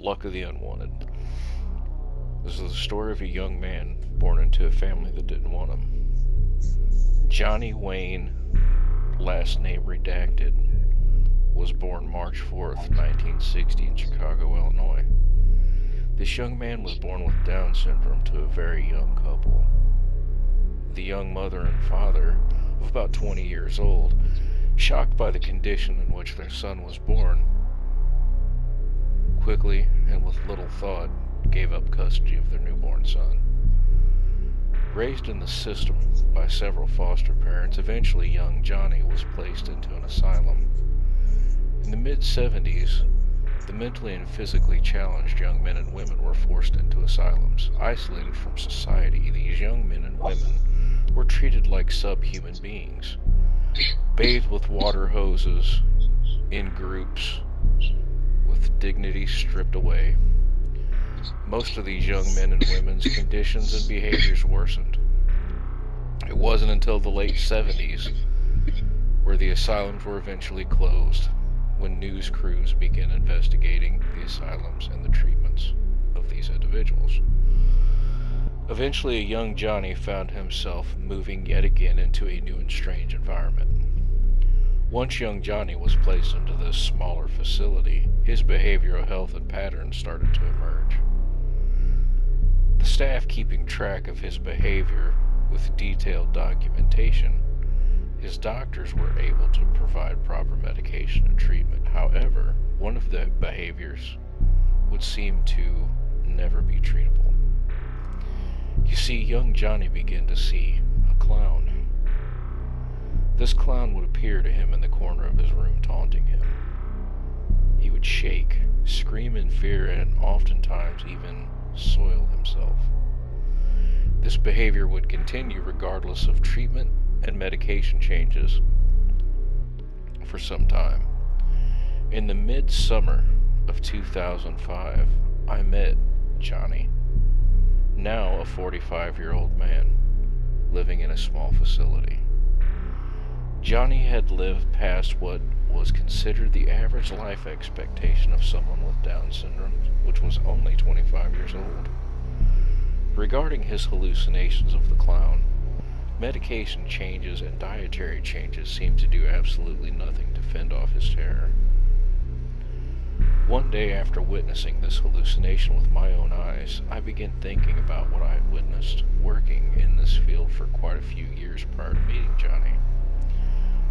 Luck of the Unwanted. This is the story of a young man born into a family that didn't want him. Johnny Wayne, last name Redacted, was born March 4th, 1960 in Chicago, Illinois. This young man was born with Down syndrome to a very young couple. The young mother and father, of about 20 years old, shocked by the condition in which their son was born, quickly and with little thought gave up custody of their newborn son. Raised in the system by several foster parents, eventually young Johnny was placed into an asylum. In the mid-70s, the mentally and physically challenged young men and women were forced into asylums. Isolated from society, these young men and women were treated like subhuman beings, bathed with water hoses, in groups, with dignity stripped away. Most of these young men and women's conditions and behaviors worsened. It wasn't until the late 70s where the asylums were eventually closed, when news crews began investigating the asylums and the treatments of these individuals. Eventually, a young Johnny found himself moving yet again into a new and strange environment. Once young Johnny was placed into this smaller facility, his behavioral health and patterns started to emerge. The staff keeping track of his behavior with detailed documentation, his doctors were able to provide proper medication and treatment. However, one of the behaviors would seem to never be treatable. You see, young Johnny began to see a clown. This clown would appear to him in the corner of his room, taunting him. He would shake, scream in fear, and oftentimes even soil himself. This behavior would continue regardless of treatment and medication changes for some time. In the mid-summer of 2005, I met Johnny, now a 45-year-old man, living in a small facility. Johnny had lived past what was considered the average life expectation of someone with Down syndrome, which was only 25 years old. Regarding his hallucinations of the clown, medication changes and dietary changes seemed to do absolutely nothing to fend off his terror. One day after witnessing this hallucination with my own eyes, I began thinking about what I had witnessed working in this field for quite a few years prior to meeting Johnny.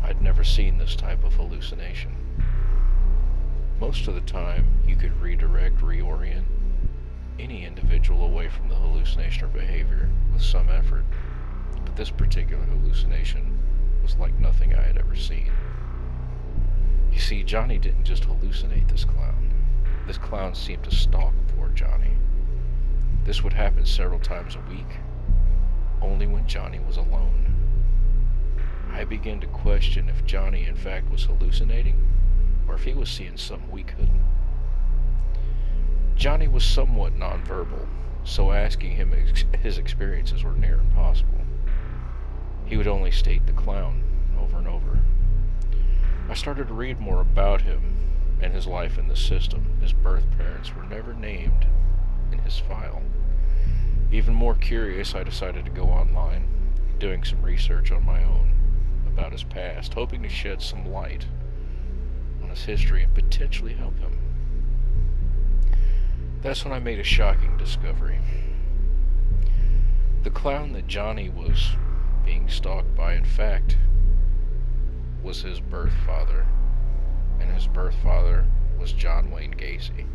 I'd never seen this type of hallucination. Most of the time, you could reorient any individual away from the hallucination or behavior with some effort, but this particular hallucination was like nothing I had ever seen. You see, Johnny didn't just hallucinate this clown. This clown seemed to stalk poor Johnny. This would happen several times a week, only when Johnny was alone. I began to question if Johnny in fact was hallucinating, or if he was seeing something we couldn't. Johnny was somewhat nonverbal, so asking him his experiences were near impossible. He would only state the clown over and over. I started to read more about him and his life in the system. His birth parents were never named in his file. Even more curious, I decided to go online, doing some research on my own about his past, hoping to shed some light on his history and potentially help him. That's when I made a shocking discovery. The clown that Johnny was being stalked by, in fact, was his birth father, and his birth father was JohnWayneGacy.